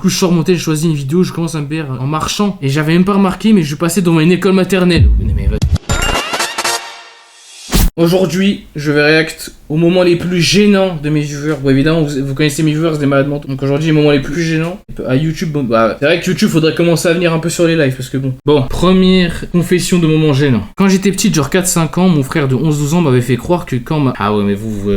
coup, je sors mon tel, je choisis une vidéo, je commence à me perdre en marchant. Et j'avais même pas remarqué, mais je passais devant une école maternelle. Mais aujourd'hui, je vais react aux moments les plus gênants de mes viewers. Bon, évidemment, vous connaissez mes viewers, des malades mentaux. Donc aujourd'hui, les moments les plus gênants. À YouTube, bon, bah, c'est vrai que YouTube, faudrait commencer à venir un peu sur les lives, parce que bon. Bon, première confession de moments gênants. Quand j'étais petit, genre 4-5 ans, mon frère de 11-12 ans m'avait fait croire que quand ma... Ah ouais, mais vous,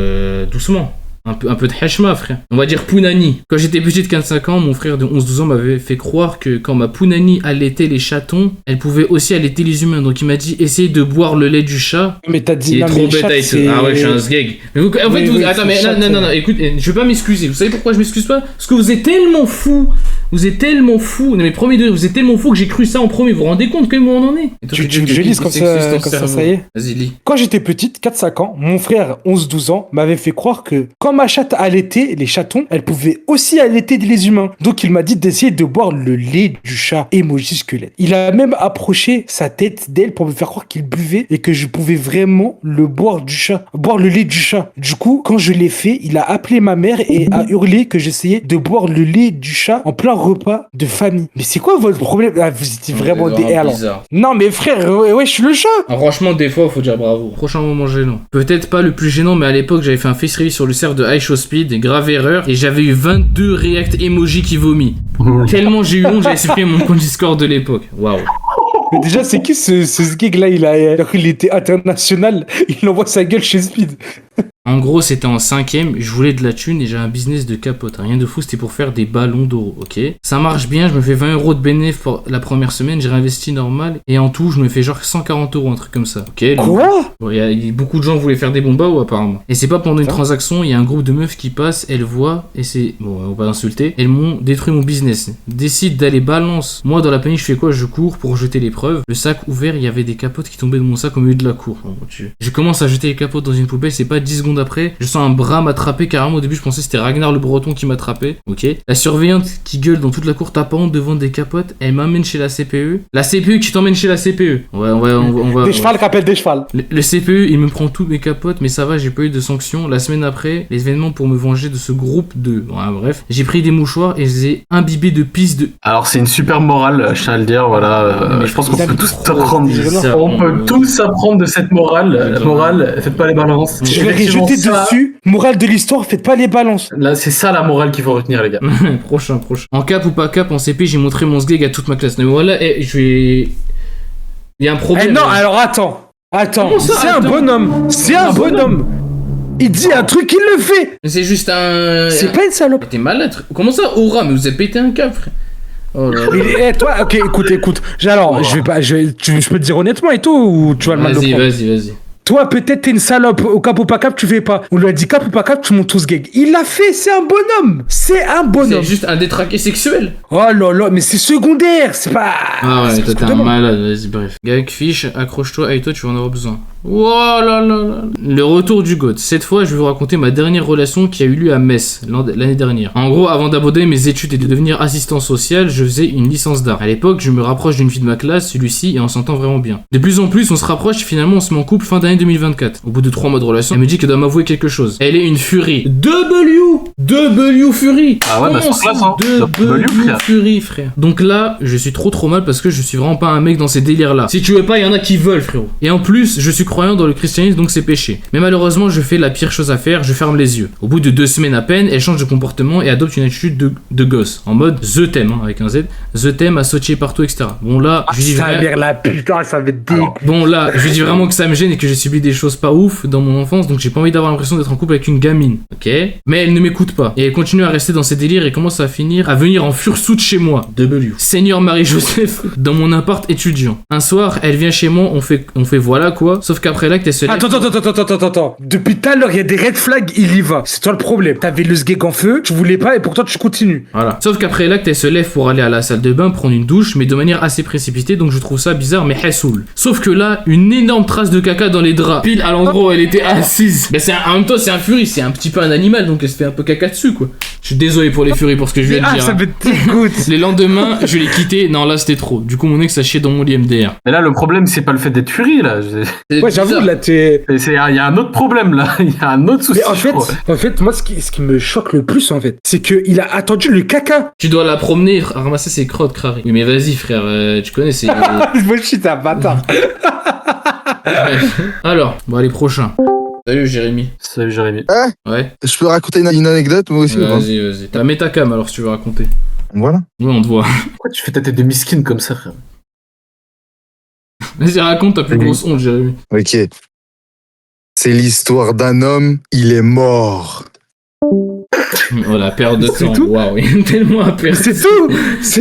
doucement. Un peu de hashma, frère. On va dire Pounani. Quand j'étais petit de 4-5 ans, mon frère de 11-12 ans m'avait fait croire que quand ma Pounani allaitait les chatons, elle pouvait aussi allaiter les humains. Donc il m'a dit, essayez de boire le lait du chat. Mais t'as dit, il est non, trop mais bête à être... Ah ouais, je suis un sgeg. Mais vous, en fait, oui, vous... oui, Attends, mais non, écoute, je vais pas m'excuser. Vous savez pourquoi je m'excuse pas? Parce que vous êtes tellement fous. Vous êtes tellement fous. Non, mais premier degré, vous êtes tellement fous que j'ai cru ça en premier. Vous vous rendez compte comment on en est? Tu veux que je lise comme ça y est. Vas-y, lis. Quand j'étais petite, 4-5 ans, mon frère, 11-12 ans, m'avait fait croire que quand ma chatte allaitait les chatons, elle pouvait aussi allaiter les humains. Donc il m'a dit d'essayer de boire le lait du chat, emoji squelette. Il a même approché sa tête d'elle pour me faire croire qu'il buvait et que je pouvais vraiment le boire le lait du chat. Du coup, quand je l'ai fait, il a appelé ma mère et a hurlé que j'essayais de boire le lait du chat en plein repas de famille. Mais c'est quoi votre problème? Ah, vous étiez vraiment des alors. Non mais frère, ouais, je suis le chat. Ah, franchement, des fois, faut dire bravo. Prochain moment gênant. Peut-être pas le plus gênant, mais à l'époque, j'avais fait un face reveal sur le serve de iShowSpeed, grave erreur, et j'avais eu 22 react emoji qui vomit. Tellement j'ai eu honte, j'ai supprimé mon compte Discord de l'époque. Waouh. Mais déjà, c'est qui ce sgeg là? Il était international, il envoie sa gueule chez Speed. En gros, c'était en 5ème, je voulais de la thune et j'ai un business de capote. Rien de fou, c'était pour faire des ballons d'euros, ok? Ça marche bien, je me fais 20 euros de bénéf pour la première semaine, j'ai réinvesti normal et en tout, je me fais genre 140 euros, un truc comme ça, ok? Quoi? Beaucoup de gens voulaient faire des bombas ou apparemment. Et c'est pas pendant une transaction, il y a un groupe de meufs qui passent, elles voient et c'est... Bon, on va pas insulter. Elles m'ont détruit mon business. Décide d'aller balance. Moi, dans la panique, je fais quoi? Je cours pour jeter les preuves. Le sac ouvert, il y avait des capotes qui tombaient de mon sac au milieu de la cour. Oh, je commence à jeter les capotes dans une poubelle, c'est pas 10 secondes après, je sens un bras m'attraper carrément. Au début, je pensais que c'était Ragnar le Breton qui m'attrapait. Ok. La surveillante qui gueule dans toute la cour, t'as pas honte devant des capotes, elle m'amène chez la CPE. La CPE qui t'emmène chez la CPE. On va. Des chevals qu'appelle des chevals. Le CPE, il me prend toutes mes capotes, mais ça va, j'ai pas eu de sanctions. La semaine après, les événements pour me venger de ce groupe de. Ouais, bref. J'ai pris des mouchoirs et je les ai imbibés de pisse de. Alors, c'est une super morale, je tiens à le dire, voilà. Je pense qu'on peut tous apprendre. On peut tous apprendre de cette morale. La morale, faites pas les balances. Je vais jeter dessus. Morale de l'histoire, faites pas les balances. Là, c'est ça la morale qu'il faut retenir, les gars. Prochain. En cap ou pas cap, en CP, j'ai montré mon sgeg à toute ma classe. Mais voilà, je vais. Il y a un problème. Non, alors attends. C'est un bonhomme. Il dit un truc, il le fait. Mais c'est juste un. C'est pas une salope. T'es malade. Comment ça, aura? Mais vous avez pété un cap, frère. Oh là là. Toi, ok, écoute. Alors, je peux te dire honnêtement et tout, ou tu vas le mal le prendre? Vas-y. Toi, peut-être t'es une salope, au cap ou pas cap, tu fais pas. On lui a dit cap ou pas cap, tu montes tout ce gag. Il l'a fait, c'est un bonhomme. C'est juste un détraqué sexuel. Oh là là, mais c'est secondaire, c'est pas... Ah ouais, toi t'es un malade, vas-y, bref. Gag fiche, accroche-toi, avec toi tu vas en avoir besoin. Oh là là. Le retour du GOAT. Cette fois, je vais vous raconter ma dernière relation qui a eu lieu à Metz, l'année dernière. En gros, avant d'abandonner mes études et de devenir assistant social, je faisais une licence d'art. À l'époque, je me rapproche d'une fille de ma classe, celui-ci, et on s'entend vraiment bien. De plus en plus, on se rapproche, finalement on se met en couple fin d'année 2024. Au bout de 3 mois de relation, elle me dit qu'elle doit m'avouer quelque chose. Elle est une furie. W Fury. Ah ouais, bah c'est classe, hein. W Fury, frère. Donc là, je suis trop mal parce que je suis vraiment pas un mec dans ces délires-là. Si tu veux pas, il y en a qui veulent, frérot. Et en plus, je suis croyant dans le christianisme, donc c'est péché. Mais malheureusement, je fais la pire chose à faire, je ferme les yeux. Au bout de 2 semaines à peine, elle change de comportement et adopte une attitude de gosse. En mode, the thème, hein, avec un Z. The thème à sautier partout, etc. Bon là, je lui dis putain, ça va être dégueu. Bon là, je lui dis vraiment que ça me gêne et que j'ai subi des choses pas ouf dans mon enfance, donc j'ai pas envie d'avoir l'impression d'être en couple avec une gamine. Ok? Mais elle ne m'écoute pas. Et elle continue à rester dans ses délires et commence à venir en fursoute chez moi. W. Seigneur Marie-Joseph, dans mon appart étudiant. Un soir, elle vient chez moi, on fait voilà quoi. Sauf qu'après l'acte, elle se lève. Attends. Depuis tout à l'heure, il y a des red flags, il y va. C'est toi le problème. T'avais le sgeg en feu, tu voulais pas et pourtant tu continues. Voilà. Sauf qu'après l'acte, elle se lève pour aller à la salle de bain, prendre une douche, mais de manière assez précipitée, donc je trouve ça bizarre, mais hassoul. Sauf que là, une énorme trace de caca dans les draps, pile à l'endroit où elle était assise. Mais en même temps, c'est un furie, c'est un petit peu un animal, donc elle se fait un peu caca dessus, quoi. Je suis désolé pour les furies, pour ce que je viens de dire. Ça me dégoûte. Les lendemains, je l'ai quitté. Non, là, c'était trop. Du coup, mon ex a chié dans mon lit MDR. Mais là, le problème, c'est pas le fait d'être furie, là. Ouais, j'avoue, là, t'es... Il y a un autre problème, là. Il y a un autre souci, mais en fait, moi, ce qui me choque le plus, en fait, c'est qu'il a attendu le caca. Tu dois la promener, ramasser ses crottes, Crary. Oui, mais vas-y, frère, tu connais, c'est... Moi, je suis un bâtard. Alors, bon, allez, prochain. Salut, Jérémy. Salut, Jérémy. Ouais. Je peux raconter une anecdote, moi aussi? Vas-y. T'as mets ta cam, alors, si tu veux raconter. Voilà. Oui, on te voit. Pourquoi tu fais ta tête de miskin comme ça, frère? Vas-y, raconte ta plus grosse honte, Jérémy. Ok. C'est l'histoire d'un homme, il est mort. Oh, la perte de temps. tout Waouh, il est tellement à perdre. C'est tout.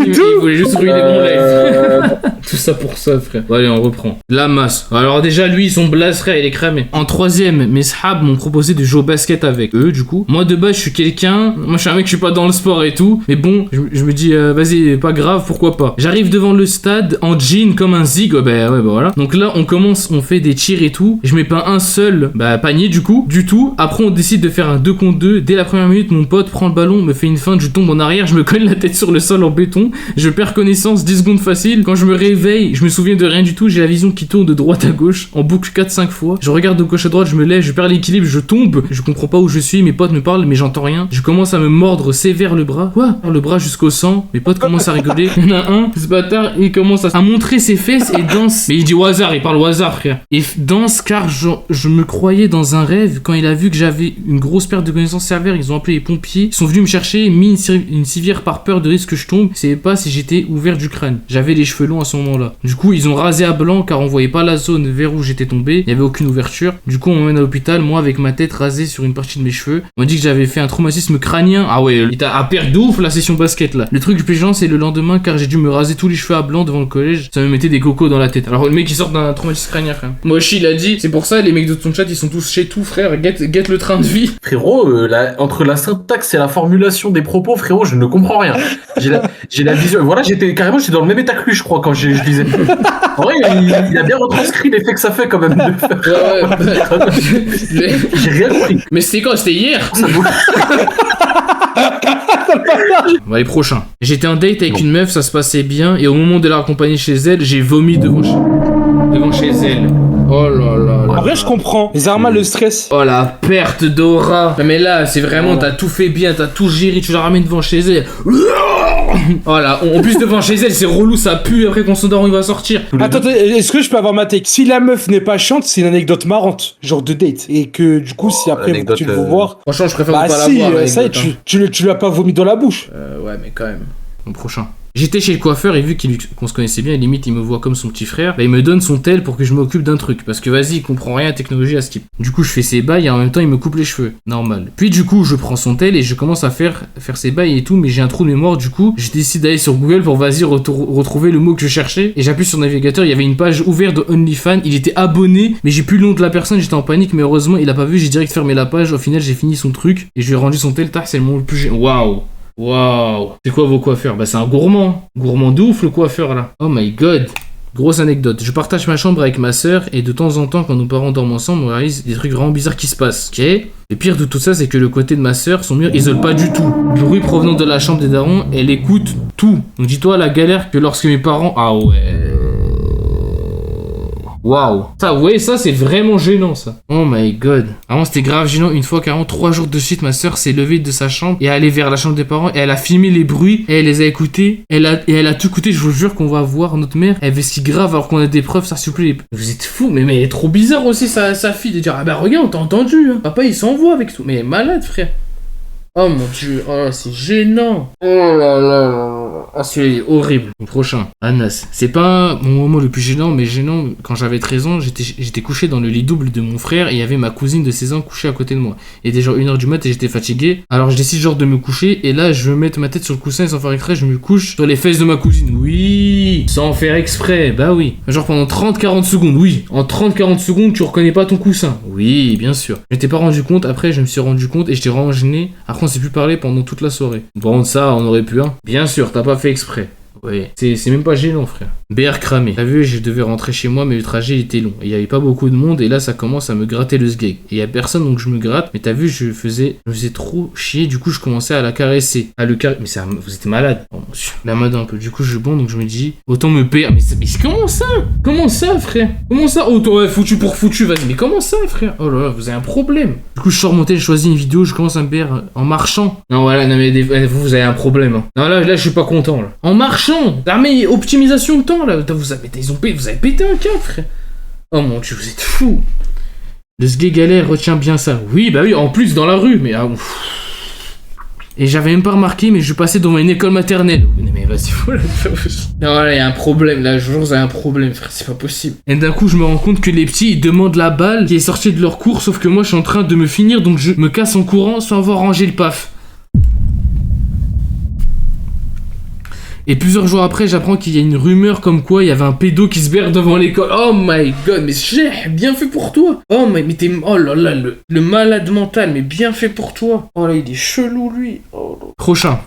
Il voulait juste ruiner mon live. Tout ça pour ça, frère. Bon, allez, on reprend. La masse. Alors déjà, lui, son blaze, frère, il est cramé. En troisième, mes sahab m'ont proposé de jouer au basket avec eux, du coup. Moi, de base, je suis quelqu'un... Moi, je suis un mec, je suis pas dans le sport et tout. Mais bon, je me dis, vas-y, pas grave, pourquoi pas. J'arrive devant le stade en jean comme un zig. Ouais, voilà. Donc là, on fait des tirs et tout. Je mets pas un seul panier, du coup. Du tout. Après, on décide de faire un 2 contre 2. Dès la première minute, mon pote prend le ballon, me fait une feinte, je tombe en arrière, je me colle la tête sur le sol en béton. Je perds connaissance, 10 secondes facile. Quand je me réveille, je me souviens de rien du tout. J'ai la vision qui tourne de droite à gauche, en boucle 4-5 fois. Je regarde de gauche à droite, je me lève, je perds l'équilibre, je tombe. Je comprends pas où je suis, mes potes me parlent, mais j'entends rien. Je commence à me mordre sévère le bras. Quoi? Le bras jusqu'au sang. Mes potes commencent à rigoler. Il y en a un, ce bâtard, il commence à montrer ses fesses et danse. Mais il dit au hasard, il parle au hasard, frère. Et danse car je me croyais dans un rêve. Quand il a vu que j'avais une grosse perte de connaissance sévère, ils ont appelé les pompiers. Ils sont venus me chercher, mis une civière par peur de risque que je tombe. C'est pas si j'étais ouvert du crâne. J'avais les cheveux longs à ce moment-là. Du coup, ils ont rasé à blanc car on voyait pas la zone vers où j'étais tombé. Il y avait aucune ouverture. Du coup, on m'emmène à l'hôpital, moi avec ma tête rasée sur une partie de mes cheveux. On m'a dit que j'avais fait un traumatisme crânien. Ah ouais, il t'a à perdre de ouf la session basket là. Le truc le plus gênant, c'est le lendemain car j'ai dû me raser tous les cheveux à blanc devant le collège. Ça me mettait des cocos dans la tête. Alors le mec il sort d'un traumatisme crânien, frère. Moshi il a dit, c'est pour ça les mecs de ton chat ils sont tous chez tout, frère. Get le train de vie. Frérot, entre la syntaxe et la formulation des propos, frérot, je ne comprends rien. J'ai la vision. Voilà, j'étais dans le même état que lui, je crois, quand je lisais. En vrai, il a bien retranscrit l'effet que ça fait quand même. J'ai rien compris. Mais c'était quand? C'était hier. Bon, allez, prochain. J'étais en date avec une meuf, ça se passait bien, et au moment de la raccompagner chez elle, j'ai vomi devant chez elle. Oh là là là. En vrai, je comprends. Les Arma, le stress. Oh la perte d'aura. Mais là, c'est vraiment, t'as tout fait bien, t'as tout géré, tu la ramènes devant chez elle. Oh là, en plus devant chez elle, c'est relou, ça pue, après qu'on s'endort, il va sortir. Attends, est-ce que je peux avoir ma take? Si la meuf n'est pas chiante, c'est une anecdote marrante, genre de date. Et que du coup, si après tu veux voir. Franchement, je préfère ne pas la voir. Ça, tu lui as pas vomi dans la bouche. Ouais, mais quand même. Mon prochain. J'étais chez le coiffeur et vu qu'on se connaissait bien, limite il me voit comme son petit frère, il me donne son tel pour que je m'occupe d'un truc. Parce que vas-y, il comprend rien à la technologie à ce type. Du coup, je fais ses bails et en même temps, il me coupe les cheveux. Normal. Puis du coup, je prends son tel et je commence à faire ses bails et tout, mais j'ai un trou de mémoire. Du coup, je décide d'aller sur Google pour retrouver le mot que je cherchais. Et j'appuie sur le navigateur, il y avait une page ouverte de OnlyFans. Il était abonné, mais j'ai plus le nom de la personne, j'étais en panique, mais heureusement, il a pas vu, j'ai direct fermé la page. Au final, j'ai fini son truc et je lui ai rendu son tel. C'est le moment le plus... Waouh. C'est quoi vos coiffeurs? C'est un gourmand. Gourmand de ouf le coiffeur là. Oh my god. Grosse anecdote. Je partage ma chambre avec ma sœur et de temps en temps quand nos parents dorment ensemble, on réalise des trucs vraiment bizarres qui se passent. Ok? Le pire de tout ça, c'est que le côté de ma sœur, son mur isole pas du tout. Le bruit provenant de la chambre des darons, elle écoute tout. Donc dis-toi la galère que lorsque mes parents... Ah ouais... Waouh. Ça c'est vraiment gênant ça. Oh my god. Avant c'était grave gênant. Une fois carrément 3 jours de suite, ma soeur s'est levée de sa chambre et est allée vers la chambre des parents et elle a filmé les bruits et elle les a écoutés. Elle a tout écouté. Je vous jure qu'on va voir notre mère. Elle fait si grave alors qu'on a des preuves. Ça s'il vous plaît. Vous êtes fous. Mais elle est trop bizarre aussi sa fille de dire ah bah regarde on t'a entendu. Hein. Papa il s'envoie avec tout. Mais elle est malade frère. Oh mon dieu, oh c'est gênant. Oh là là là là. Ah celui-là est horrible. Le prochain, Anas. C'est pas mon moment le plus gênant, mais gênant, quand j'avais 13 ans, j'étais couché dans le lit double de mon frère et il y avait ma cousine de 16 ans couchée à côté de moi. Il était genre 1h du mat et j'étais fatigué. Alors je décide genre de me coucher et là je veux mettre ma tête sur le coussin et sans faire exprès, je me couche sur les fesses de ma cousine. Oui, sans faire exprès, bah oui. Genre pendant 30-40 secondes, oui. En 30-40 secondes, tu reconnais pas ton coussin. Oui, bien sûr. Je m'étais pas rendu compte, après je me suis rendu compte et j'étais vraiment gêné. Après on s'est plus parlé pendant toute la soirée. Bon, ça, on aurait pu, hein. Bien sûr, t'as pas fait exprès. Ouais, c'est même pas gênant, frère. BR cramé. T'as vu, je devais rentrer chez moi, mais le trajet était long. Et il y avait pas beaucoup de monde, et là, ça commence à me gratter le sgeg. Et y a personne, donc je me gratte. Mais t'as vu, je me faisais trop chier. Du coup, je commençais à la caresser. À le caresser. Mais vous êtes malade. Oh, monsieur. La mode un peu. Du coup, je bon, donc je me dis, autant me payer. Mais comment ça? Comment ça, frère? Comment ça? Autant, ouais, foutu pour foutu, vas-y. Mais comment ça, frère? Oh là là, vous avez un problème. Du coup, je sors mon tel, je choisis une vidéo, je commence à me payer en marchant. Non, voilà, non, mais vous avez un problème. Hein. Non, là, je suis pas content, là. En marchant! L'armée, optimisation de temps, là. Vous avez pété un câble, frère. Oh mon dieu, vous êtes fous. Le sgeg galère retient bien ça. Oui, bah oui, en plus, dans la rue, mais ah, ouf. Et j'avais même pas remarqué, mais je passais devant une école maternelle. Mais vas-y, voilà. Non, là, il y a un problème, là, je vous jure, vous avez un problème, frère, c'est pas possible. Et d'un coup, je me rends compte que les petits, ils demandent la balle qui est sortie de leur cours, sauf que moi, je suis en train de me finir, donc je me casse en courant sans avoir rangé le paf. Et plusieurs jours après, j'apprends qu'il y a une rumeur comme quoi il y avait un pédo qui se berre devant l'école. Oh my god, mais j'ai bien fait pour toi. Oh mais t'es... Oh là là, le malade mental, mais bien fait pour toi. Oh là, il est chelou, lui. Oh là. Prochain.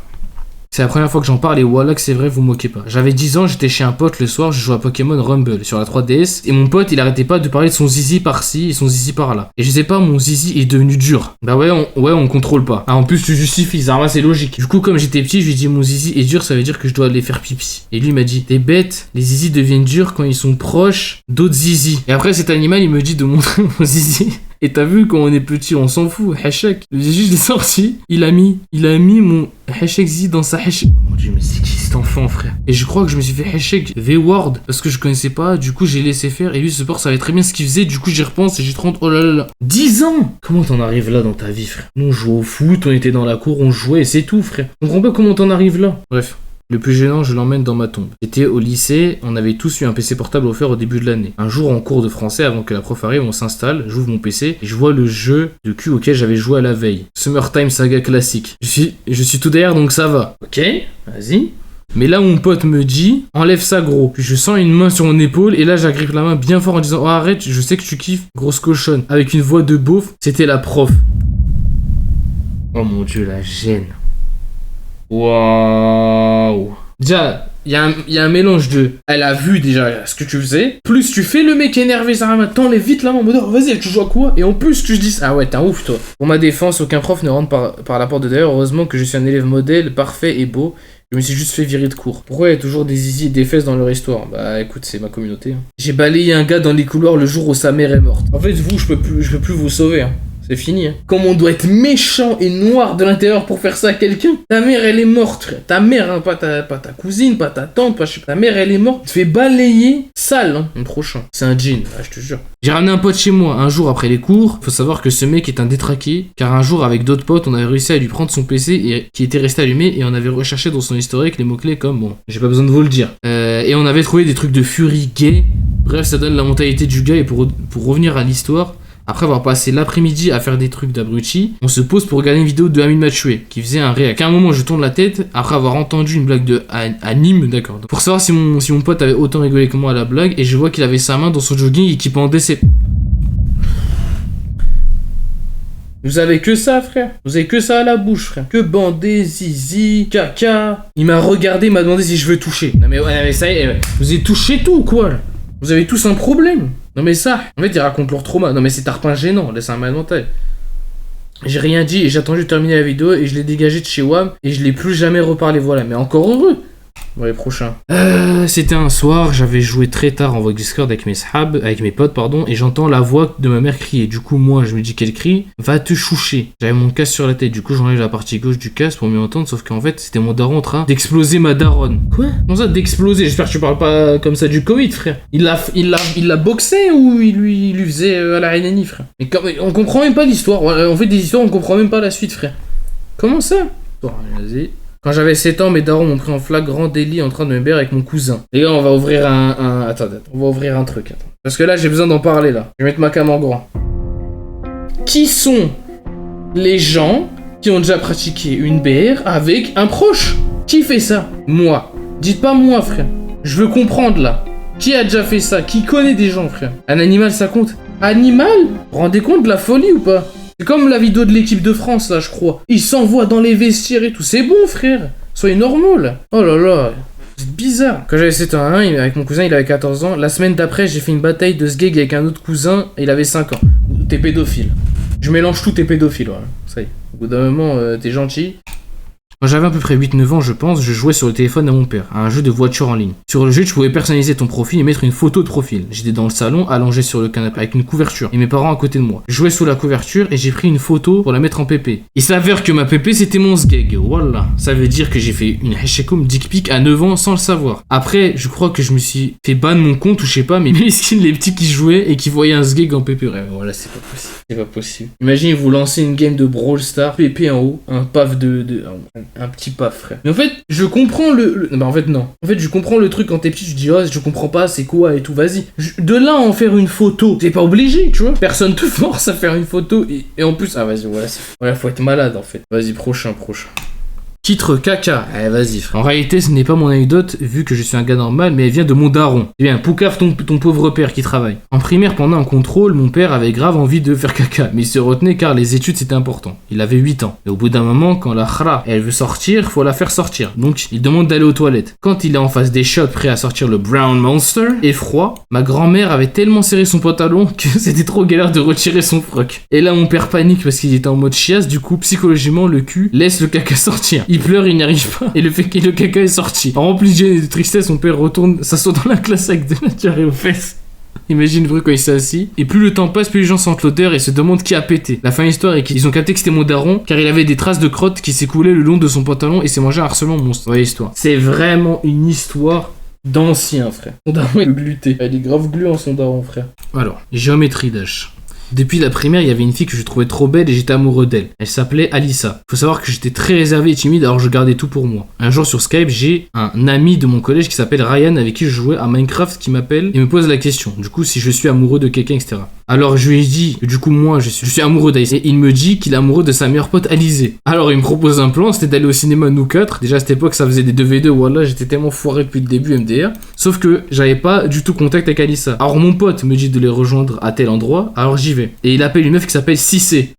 C'est la première fois que j'en parle et voilà que c'est vrai, vous moquez pas. J'avais 10 ans, j'étais chez un pote le soir, je jouais à Pokémon Rumble sur la 3DS et mon pote il arrêtait pas de parler de son zizi par-ci et son zizi par-là. Et je sais pas, mon zizi est devenu dur. Bah ouais, on contrôle pas. Ah, en plus tu justifies, Zarma c'est logique. Du coup comme j'étais petit, je lui ai dit mon zizi est dur, ça veut dire que je dois aller faire pipi. Et lui il m'a dit, t'es bête, les zizi deviennent durs quand ils sont proches d'autres zizi. Et après cet animal il me dit de montrer mon zizi. Et t'as vu, quand on est petit, on s'en fout, hachek. Le zizi, je l'ai sorti, il a mis mon hachek zizi dans sa hachek. Oh mon dieu, mais c'est qui cet enfant, frère? Et je crois que je me suis fait hachek V-word, parce que je connaissais pas, du coup j'ai laissé faire, et lui, ce sport savait très bien ce qu'il faisait, du coup j'y repense, et j'ai 30, oh là là là. 10 ans! Comment t'en arrives là dans ta vie, frère? Nous, on jouait au foot, on était dans la cour, on jouait, et c'est tout, frère. Je comprends pas comment t'en arrives là. Bref. Le plus gênant, je l'emmène dans ma tombe. J'étais au lycée, on avait tous eu un PC portable offert au début de l'année. Un jour, en cours de français, avant que la prof arrive, on s'installe, j'ouvre mon PC et je vois le jeu de cul auquel j'avais joué à la veille. Summertime Saga classique. Je suis tout derrière, donc ça va. Ok, vas-y. Mais là, mon pote me dit, enlève ça gros. Puis je sens une main sur mon épaule et là, j'agrippe la main bien fort en disant, oh arrête, je sais que tu kiffes, grosse cochonne. Avec une voix de beauf, c'était la prof. Oh mon dieu, la gêne. Waouh. Déjà, il y a un mélange de... Elle a vu déjà ce que tu faisais. Plus tu fais le mec énervé, ça t'enlève vite la main en mode oh, vas-y, tu joues à quoi? Et en plus, tu te dis ah ouais, t'es un ouf toi. Pour ma défense, aucun prof ne rentre par la porte de derrière. Heureusement que je suis un élève modèle, parfait et beau. Je me suis juste fait virer de cours. Pourquoi il y a toujours des zizi et des fesses dans leur histoire? Bah écoute, c'est ma communauté. Hein. J'ai balayé un gars dans les couloirs le jour où sa mère est morte. En fait, vous, je peux plus vous sauver. Hein. C'est fini, hein. Comme on doit être méchant et noir de l'intérieur pour faire ça à quelqu'un. Ta mère, elle est morte, frère. Ta mère, hein, pas ta cousine, pas ta tante, pas je sais pas. Ta mère, elle est morte. Tu te fais balayer sale, hein. Mon prochain. C'est un djinn, ah, je te jure. J'ai ramené un pote chez moi un jour après les cours. Faut savoir que ce mec est un détraqué. Car un jour, avec d'autres potes, on avait réussi à lui prendre son PC qui était resté allumé et on avait recherché dans son historique les mots-clés comme bon, j'ai pas besoin de vous le dire. Et on avait trouvé des trucs de furie gay. Bref, ça donne la mentalité du gars et pour revenir à l'histoire. Après avoir passé l'après-midi à faire des trucs d'abruti, on se pose pour regarder une vidéo de Amine Mathieu qui faisait un réac. À un moment, je tourne la tête après avoir entendu une blague de anime, d'accord. Pour savoir si mon pote avait autant rigolé que moi à la blague, et je vois qu'il avait sa main dans son jogging et qu'il pendait ses... Vous avez que ça, frère. Vous avez que ça à la bouche, frère. Que bandé, zizi, caca. Il m'a regardé, il m'a demandé si je veux toucher. Non mais ouais, mais ça y est, ouais. Vous avez touché tout ou quoi, là? Vous avez tous un problème. Non mais ça, en fait ils racontent leur trauma. Non mais c'est tarpin gênant, là c'est un mal mental. J'ai rien dit et j'ai attendu de terminer la vidéo et je l'ai dégagé de chez WAM et je l'ai plus jamais reparlé, voilà. Mais encore heureux. Bon, les prochains. C'était un soir, j'avais joué très tard en voix Discord avec mes potes, et j'entends la voix de ma mère crier. Du coup, moi, je me dis qu'elle crie, va te choucher. J'avais mon casque sur la tête, du coup, j'enlève la partie gauche du casque pour mieux entendre, sauf qu'en fait, c'était mon daron en train d'exploser ma daronne. Quoi? Comment ça, d'exploser? J'espère que tu parles pas comme ça du Covid, frère. Il l'a boxé ou il lui faisait à la Renani, frère? Mais on comprend même pas l'histoire. On fait des histoires, on comprend même pas la suite, frère. Comment ça? Bon, vas-y. Quand j'avais 7 ans, mes darons m'ont pris en flagrant délit en train de me baire avec mon cousin. Les gars, on va ouvrir Attends, on va ouvrir un truc. Attends. Parce que là, j'ai besoin d'en parler, là. Je vais mettre ma cam en grand. Qui sont les gens qui ont déjà pratiqué une BR avec un proche? Qui fait ça? Moi. Dites pas moi, frère. Je veux comprendre, là. Qui a déjà fait ça? Qui connaît des gens, frère? Un animal, ça compte? Animal? Vous vous rendez compte de la folie ou pas? C'est comme la vidéo de l'équipe de France, là, je crois. Ils s'envoient dans les vestiaires et tout. C'est bon, frère. Soyez normaux, là. Oh là là. C'est bizarre. Quand j'avais 7 ans, avec mon cousin, il avait 14 ans. La semaine d'après, j'ai fait une bataille de sgeg avec un autre cousin, et il avait 5 ans. T'es pédophile. Je mélange tout, t'es pédophile, voilà. Ça y est. Au bout d'un moment, t'es gentil. Quand j'avais à peu près 8-9 ans, je pense, je jouais sur le téléphone à mon père, à un jeu de voiture en ligne. Sur le jeu, tu pouvais personnaliser ton profil et mettre une photo de profil. J'étais dans le salon, allongé sur le canapé avec une couverture, et mes parents à côté de moi. Je jouais sous la couverture et j'ai pris une photo pour la mettre en PP. Il s'avère que ma PP c'était mon sgeg, voilà. Ça veut dire que j'ai fait une hashekoum dick pic à 9 ans sans le savoir. Après, je crois que je me suis fait ban mon compte ou je sais pas, mais les skins, les petits qui jouaient et qui voyaient un sgeg en PP. Ouais, voilà, c'est pas possible. C'est pas possible. Imagine, vous lancez une game de Brawl Stars, PP en haut, un paf un petit paf, frère. Mais en fait, je comprends bah en fait, non. En fait, je comprends le truc quand t'es petit, je dis, oh, je comprends pas, c'est quoi et tout, vas-y. De là à en faire une photo, t'es pas obligé, tu vois. Personne te force à faire une photo. Et en plus, ah, vas-y, voilà, faut être malade, en fait. Vas-y, prochain. Titre caca. Eh, vas-y, frère. En réalité, ce n'est pas mon anecdote, vu que je suis un gars normal, mais elle vient de mon daron. Eh bien, poucave ton pauvre père qui travaille. En primaire, pendant un contrôle, mon père avait grave envie de faire caca, mais il se retenait car les études c'était important. Il avait 8 ans. Et au bout d'un moment, quand la khra, elle veut sortir, faut la faire sortir. Donc, il demande d'aller aux toilettes. Quand il est en face des shots prêt à sortir le Brown Monster, et froid, ma grand-mère avait tellement serré son pantalon que c'était trop galère de retirer son froc. Et là, mon père panique parce qu'il était en mode chiasse, du coup, psychologiquement, le cul laisse le caca sortir. Il pleure, il n'y arrive pas, et le fait que le caca est sorti. En rempli de gêne et de tristesse, mon père retourne, s'assoit dans la classe avec de la diarrhée aux fesses. Imagine vrai quand il s'est assis. Et plus le temps passe, plus les gens sentent l'odeur et se demandent qui a pété. La fin de l'histoire est qu'ils ont capté que c'était mon daron, car il avait des traces de crottes qui s'écoulaient le long de son pantalon et s'est mangé un harcèlement monstre. Voilà l'histoire. C'est vraiment une histoire d'ancien, frère. Son daron est gluté. Il est grave gluant son daron, frère. Alors, géométrie d'âge. Depuis la primaire, il y avait une fille que je trouvais trop belle et j'étais amoureux d'elle. Elle s'appelait Alissa. Faut savoir que j'étais très réservé et timide, alors je gardais tout pour moi. Un jour sur Skype, j'ai un ami de mon collège qui s'appelle Ryan, avec qui je jouais à Minecraft, qui m'appelle et me pose la question. Du coup, si je suis amoureux de quelqu'un, etc. Alors je lui ai dit que du coup, moi, je suis amoureux d'Alissa. Et il me dit qu'il est amoureux de sa meilleure pote Alizée. Alors il me propose un plan, c'était d'aller au cinéma nous quatre. Déjà à cette époque, ça faisait des 2v2, voilà, j'étais tellement foiré depuis le début MDR. Sauf que j'avais pas du tout contact avec Alissa. Alors mon pote me dit de les rejoindre à tel endroit, alors j'y vais. Et il appelle une meuf qui s'appelle Cissé.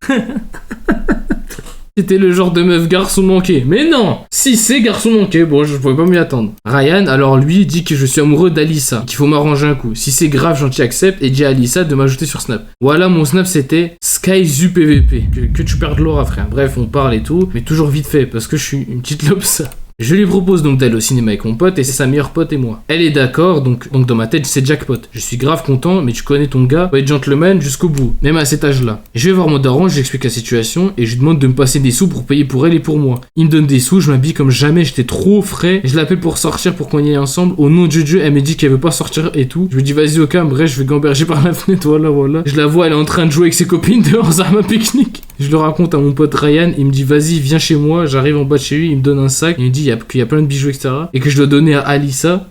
C'était le genre de meuf garçon manqué. Mais non, Cissé garçon manqué, bon je pouvais pas m'y attendre. Ryan alors lui dit que je suis amoureux d'Alissa, qu'il faut m'arranger un coup. Si c'est grave, gentil accepte et dit à Alissa de m'ajouter sur Snap. Voilà, mon Snap c'était SkyZuPVP. Que tu perdes l'aura, frère. Bref, on parle et tout, mais toujours vite fait parce que je suis une petite lobsa. Je lui propose donc d'aller au cinéma avec mon pote et c'est sa meilleure pote et moi. Elle est d'accord, donc dans ma tête c'est jackpot. Je suis grave content, mais tu connais ton gars, faut être gentleman jusqu'au bout, même à cet âge-là. Je vais voir mon daron, je lui explique la situation et je lui demande de me passer des sous pour payer pour elle et pour moi. Il me donne des sous, je m'habille comme jamais, j'étais trop frais. Je l'appelle pour sortir pour qu'on y aille ensemble. Au nom de Dieu, elle me dit qu'elle veut pas sortir et tout. Je lui dis vas-y au calme, bref, je vais gamberger par la fenêtre, voilà. Je la vois, elle est en train de jouer avec ses copines dehors à ma pique-nique. Je le raconte à mon pote Ryan, il me dit vas-y viens chez moi, j'arrive en bas de chez lui, il me donne un sac, il me dit qu'il y a plein de bijoux etc. Et que je dois donner à Alissa,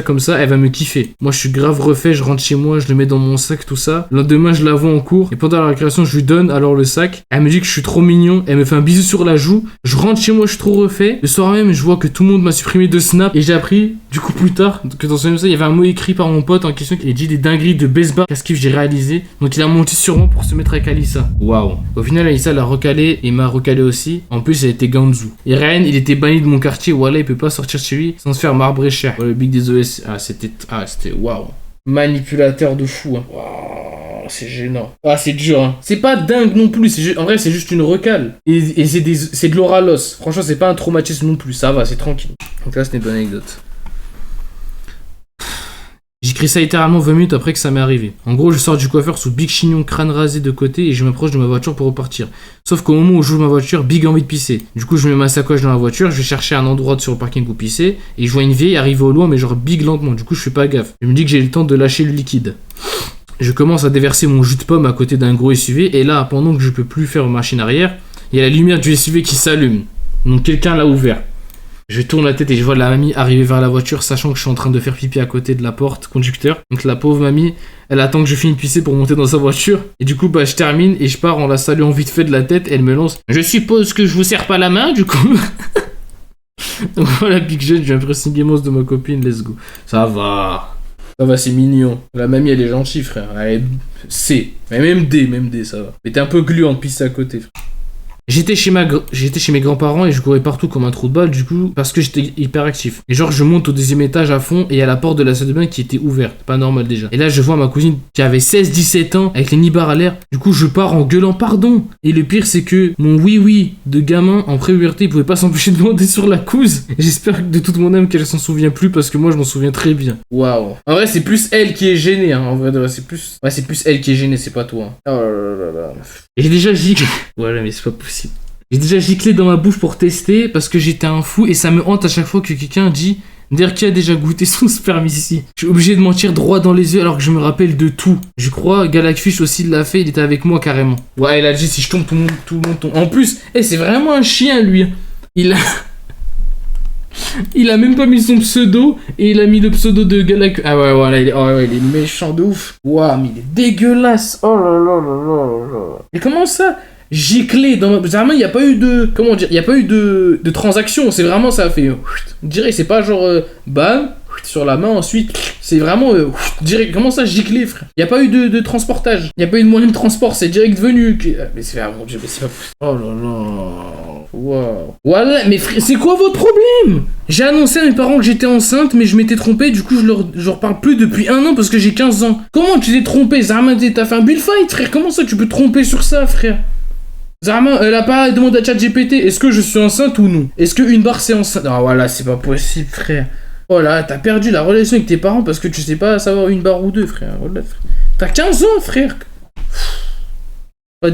comme ça elle va me kiffer. Moi je suis grave refait, je rentre chez moi, je le mets dans mon sac tout ça. Le lendemain je la vois en cours et pendant la récréation je lui donne alors le sac. Elle me dit que je suis trop mignon, elle me fait un bisou sur la joue. Je rentre chez moi, je suis trop refait. Le soir même je vois que tout le monde m'a supprimé de Snap et j'ai appris du coup plus tard que dans ce même ça il y avait un mot écrit par mon pote en question qui dit des dingueries de baseball. Qu'est-ce que j'ai réalisé? Donc il a monté sur moi pour se mettre avec Alissa. Waouh. Au final Alissa l'a recalé et m'a recalé aussi. En plus elle était Ganzu. Et Ryan il était banni de mon quartier, voilà il peut pas sortir de chez lui sans se faire marbrer cher. Voilà, le big des OS. C'était waouh. Manipulateur de fou. Hein. Waouh, c'est gênant. C'est dur. Hein. C'est pas dingue non plus. En vrai, c'est juste une recale. Et c'est de l'oralos. Franchement, c'est pas un traumatisme non plus. Ça va, c'est tranquille. Donc là, c'était une bonne anecdote. J'écris ça littéralement 20 minutes après que ça m'est arrivé. En gros, je sors du coiffeur sous big chignon, crâne rasé de côté et je m'approche de ma voiture pour repartir. Sauf qu'au moment où j'ouvre ma voiture, big envie de pisser. Du coup, je mets ma sacoche dans la voiture, je vais chercher un endroit sur le parking où pisser et je vois une vieille arriver au loin mais genre big lentement. Du coup, je fais pas gaffe. Je me dis que j'ai le temps de lâcher le liquide. Je commence à déverser mon jus de pomme à côté d'un gros SUV et là, pendant que je peux plus faire machine arrière, il y a la lumière du SUV qui s'allume. Donc quelqu'un l'a ouvert. Je tourne la tête et je vois la mamie arriver vers la voiture sachant que je suis en train de faire pipi à côté de la porte conducteur. Donc la pauvre mamie, elle attend que je finisse de pisser pour monter dans sa voiture. Et du coup, je termine et je pars en la saluant vite fait de la tête et elle me lance. Je suppose que je vous serre pas la main du coup. Donc voilà, Big Jet, je viens presser Gamos de ma copine, let's go. Ça va, c'est mignon. La mamie, elle est gentille, frère. Elle est C. Mais même D, ça va. Mais t'es un peu gluant de pisser à côté, frère. J'étais chez mes grands-parents et je courais partout comme un trou de balle, du coup, parce que j'étais hyper actif. Et genre, je monte au deuxième étage à fond et il y a la porte de la salle de bain qui était ouverte. Pas normal déjà. Et là, je vois ma cousine qui avait 16-17 ans avec les nibards à l'air. Du coup, je pars en gueulant pardon. Et le pire, c'est que mon oui-oui de gamin en pré-puberté, il pouvait pas s'empêcher de demander sur la couse. J'espère que de toute mon âme qu'elle s'en souvient plus parce que moi, je m'en souviens très bien. Waouh. En vrai, c'est plus elle qui est gênée, hein. En vrai, c'est plus. Ouais, c'est plus elle qui est gênée, c'est pas toi. Hein. Oh là là là là. Et j'ai déjà giclé. Voilà, mais c'est pas possible. J'ai déjà giclé dans ma bouche pour tester parce que j'étais un fou et ça me hante à chaque fois que quelqu'un dit d'ailleurs qui a déjà goûté son sperme ici. Je suis obligé de mentir droit dans les yeux alors que je me rappelle de tout. Je crois Galacfish aussi l'a fait, il était avec moi carrément. Ouais, il a dit si je tombe, tout le monde tombe. En plus, c'est vraiment un chien lui. Il a même pas mis son pseudo et il a mis le pseudo de Galacfish. Ah ouais, voilà, il est méchant de ouf. Waouh, mais il est dégueulasse. Oh là là là là là. Mais comment ça? Giclé dans vraiment il y a pas eu de comment dire, il y a pas eu de transaction, c'est vraiment ça a fait direct, c'est pas genre bam sur la main ensuite, c'est vraiment direct. Comment ça giclé frère? Il y a pas eu de transportage, il y a pas eu de moyen de transport, c'est direct venu. Mais c'est mon Dieu, mais c'est pas oh là là. Waouh. Voilà, mais frère, c'est quoi votre problème? J'ai annoncé à mes parents que j'étais enceinte, mais je m'étais trompé, du coup je leur parle plus depuis 1 an parce que j'ai 15 ans. Comment tu t'es trompé? Zama, t'as fait un bullfight frère, comment ça tu peux te tromper sur ça frère? Zarma, elle a pas demandé à ChatGPT est-ce que je suis enceinte ou non? Est-ce qu'une barre c'est enceinte? Ah voilà, c'est pas possible, frère. Oh là, t'as perdu la relation avec tes parents parce que tu sais pas savoir une barre ou deux, frère. Voilà, frère. T'as 15 ans, frère.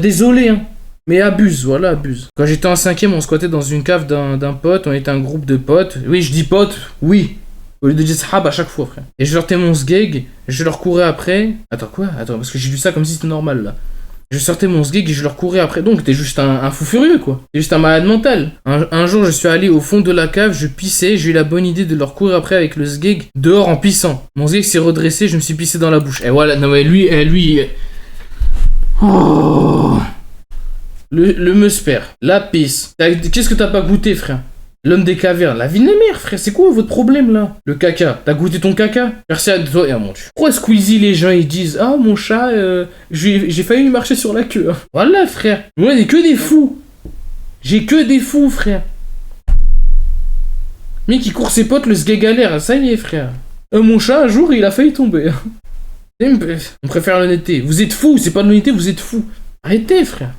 Désolé, hein. Mais abuse, voilà, abuse. Quand j'étais en 5ème, on squattait dans une cave d'un pote, on était un groupe de potes. Oui, je dis potes, oui. Au lieu de dire sahab à chaque fois, frère. Et je sortais mon sgeg, je leur courais après. Attends, quoi? Attends, parce que j'ai lu ça comme si c'était normal, là. Je sortais mon sgeg et je leur courais après. Donc, t'es juste un fou furieux, quoi. T'es juste un malade mental. Un jour, je suis allé au fond de la cave, je pissais, j'ai eu la bonne idée de leur courir après avec le sgeg dehors en pissant. Mon sgeg s'est redressé, je me suis pissé dans la bouche. Et voilà, non mais lui... Oh. Le musper, la pisse. Qu'est-ce que t'as pas goûté, frère? L'homme des cavernes, la vie de mère, frère, c'est quoi votre problème là? Le caca, t'as goûté ton caca? Merci à toi, et à mon Dieu. Pourquoi Squeezie les gens ils disent ah mon chat, j'ai failli lui marcher sur la queue. Hein. Voilà frère, moi j'ai que des fous. J'ai que des fous frère. Mec qui court ses potes, le sgeg ça y est frère. Mon chat un jour il a failli tomber. On préfère l'honnêteté. Vous êtes fous, c'est pas de l'honnêteté, vous êtes fous. Arrêtez frère.